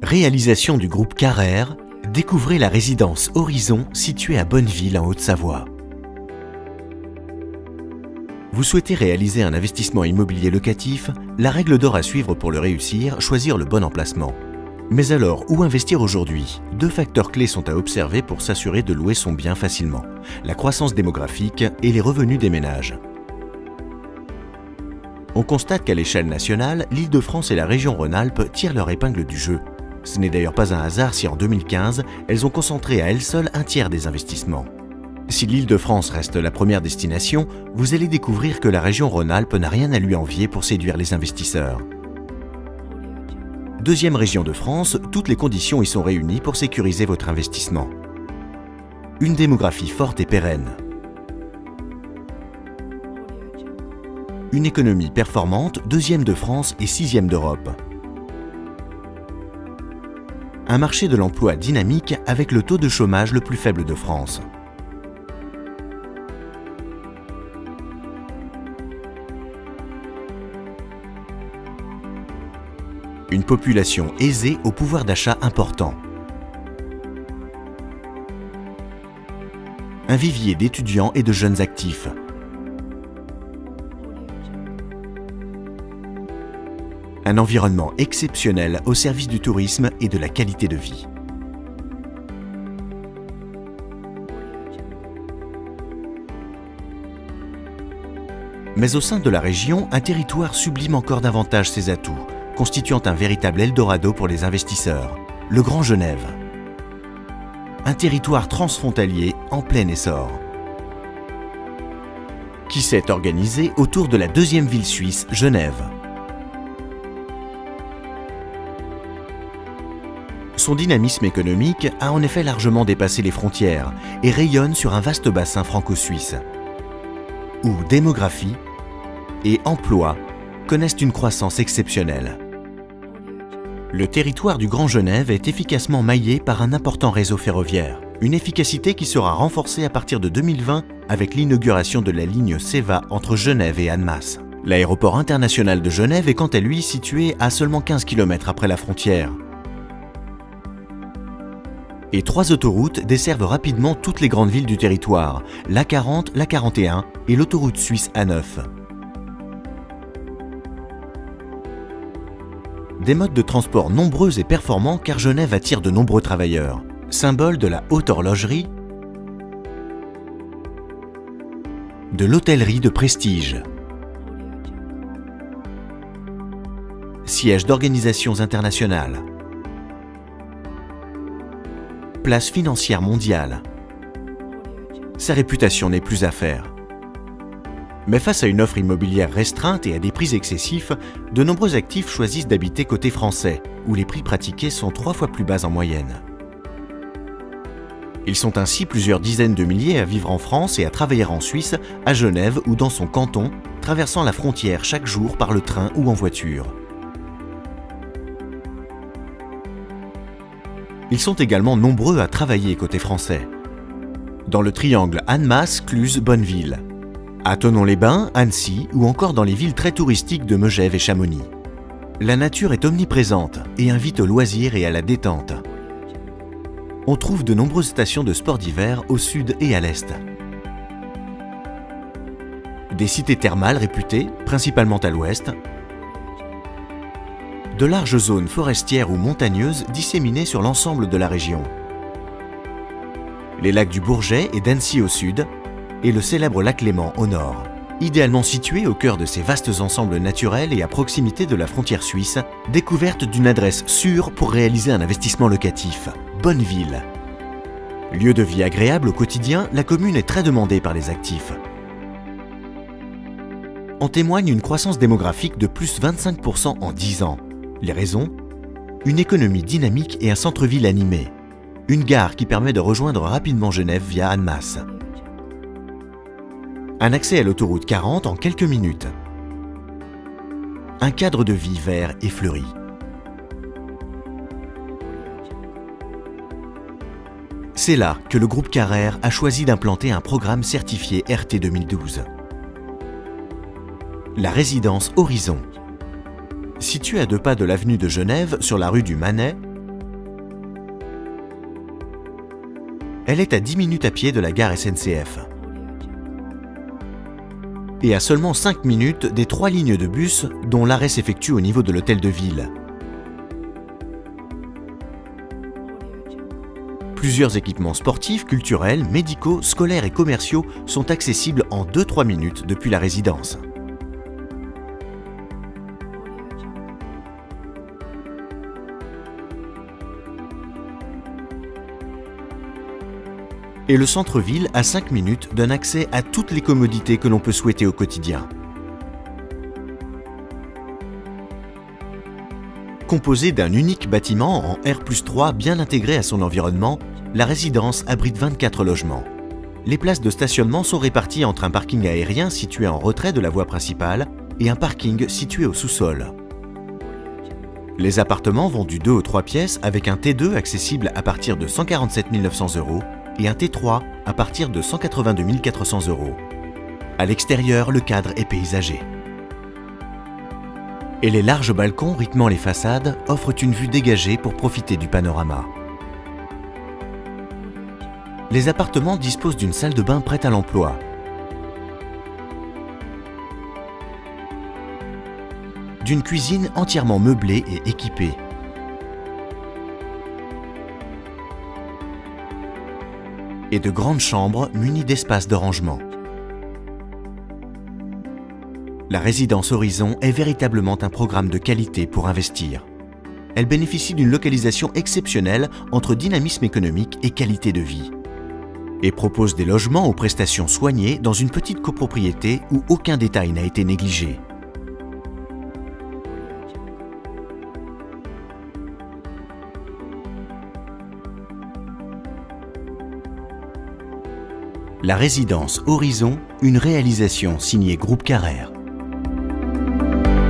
Réalisation du groupe Carrère, découvrez la résidence Horizon située à Bonneville en Haute-Savoie. Vous souhaitez réaliser un investissement immobilier locatif? La règle d'or à suivre pour le réussir, choisir le bon emplacement. Mais alors, où investir aujourd'hui? Deux facteurs clés sont à observer pour s'assurer de louer son bien facilement: la croissance démographique et les revenus des ménages. On constate qu'à l'échelle nationale, l'Île-de-France et la région Rhône-Alpes tirent leur épingle du jeu. Ce n'est d'ailleurs pas un hasard si en 2015, elles ont concentré à elles seules un tiers des investissements. Si l'Île-de-France reste la première destination, vous allez découvrir que la région Rhône-Alpes n'a rien à lui envier pour séduire les investisseurs. Deuxième région de France, toutes les conditions y sont réunies pour sécuriser votre investissement. Une démographie forte et pérenne. Une économie performante, deuxième de France et sixième d'Europe. Un marché de l'emploi dynamique avec le taux de chômage le plus faible de France. Une population aisée au pouvoir d'achat important. Un vivier d'étudiants et de jeunes actifs. Un environnement exceptionnel au service du tourisme et de la qualité de vie. Mais au sein de la région, un territoire sublime encore davantage ses atouts, constituant un véritable Eldorado pour les investisseurs, le Grand Genève. Un territoire transfrontalier en plein essor, qui s'est organisé autour de la deuxième ville suisse, Genève. Son dynamisme économique a en effet largement dépassé les frontières et rayonne sur un vaste bassin franco-suisse, où démographie et emploi connaissent une croissance exceptionnelle. Le territoire du Grand Genève est efficacement maillé par un important réseau ferroviaire, une efficacité qui sera renforcée à partir de 2020 avec l'inauguration de la ligne SEVA entre Genève et Annemasse. L'aéroport international de Genève est quant à lui situé à seulement 15 km après la frontière. Et 3 autoroutes desservent rapidement toutes les grandes villes du territoire, l'A40, l'A41 et l'autoroute suisse A9. Des modes de transport nombreux et performants car Genève attire de nombreux travailleurs, symbole de la haute horlogerie, de l'hôtellerie de prestige, siège d'organisations internationales, place financière mondiale. Sa réputation n'est plus à faire. Mais face à une offre immobilière restreinte et à des prix excessifs, de nombreux actifs choisissent d'habiter côté français, où les prix pratiqués sont 3 fois plus bas en moyenne. Ils sont ainsi plusieurs dizaines de milliers à vivre en France et à travailler en Suisse, à Genève ou dans son canton, traversant la frontière chaque jour par le train ou en voiture. Ils sont également nombreux à travailler côté français. Dans le triangle Annemasse, Cluse, Bonneville, à Thonon-les-Bains, Annecy ou encore dans les villes très touristiques de Megève et Chamonix. La nature est omniprésente et invite au loisir et à la détente. On trouve de nombreuses stations de sport d'hiver au sud et à l'est. Des cités thermales réputées, principalement à l'ouest. De larges zones forestières ou montagneuses disséminées sur l'ensemble de la région. Les lacs du Bourget et d'Annecy au sud, et le célèbre lac Léman au nord. Idéalement situé au cœur de ces vastes ensembles naturels et à proximité de la frontière suisse, découverte d'une adresse sûre pour réaliser un investissement locatif, Bonneville. Lieu de vie agréable au quotidien, la commune est très demandée par les actifs. En témoigne une croissance démographique de plus 25% en 10 ans. Les raisons? Une économie dynamique et un centre-ville animé. Une gare qui permet de rejoindre rapidement Genève via Annemasse. Un accès à l'autoroute 40 en quelques minutes. Un cadre de vie vert et fleuri. C'est là que le groupe Carrère a choisi d'implanter un programme certifié RT 2012. La résidence Horizon. Située à 2 pas de l'avenue de Genève, sur la rue du Manet, elle est à 10 minutes à pied de la gare SNCF et à seulement 5 minutes des 3 lignes de bus dont l'arrêt s'effectue au niveau de l'hôtel de ville. Plusieurs équipements sportifs, culturels, médicaux, scolaires et commerciaux sont accessibles en 2-3 minutes depuis la résidence. Et le centre-ville à 5 minutes donne accès à toutes les commodités que l'on peut souhaiter au quotidien. Composée d'un unique bâtiment en R+3 bien intégré à son environnement, la résidence abrite 24 logements. Les places de stationnement sont réparties entre un parking aérien situé en retrait de la voie principale et un parking situé au sous-sol. Les appartements vont du 2 au 3 pièces avec un T2 accessible à partir de 147 900 € et un T3 à partir de 182 400 €. À l'extérieur, le cadre est paysager. Et les larges balcons rythmant les façades offrent une vue dégagée pour profiter du panorama. Les appartements disposent d'une salle de bain prête à l'emploi. D'une cuisine entièrement meublée et équipée. Et de grandes chambres munies d'espaces de rangement. La résidence Horizon est véritablement un programme de qualité pour investir. Elle bénéficie d'une localisation exceptionnelle entre dynamisme économique et qualité de vie. Et propose des logements aux prestations soignées dans une petite copropriété où aucun détail n'a été négligé. La résidence Horizon, une réalisation signée Groupe Carrère.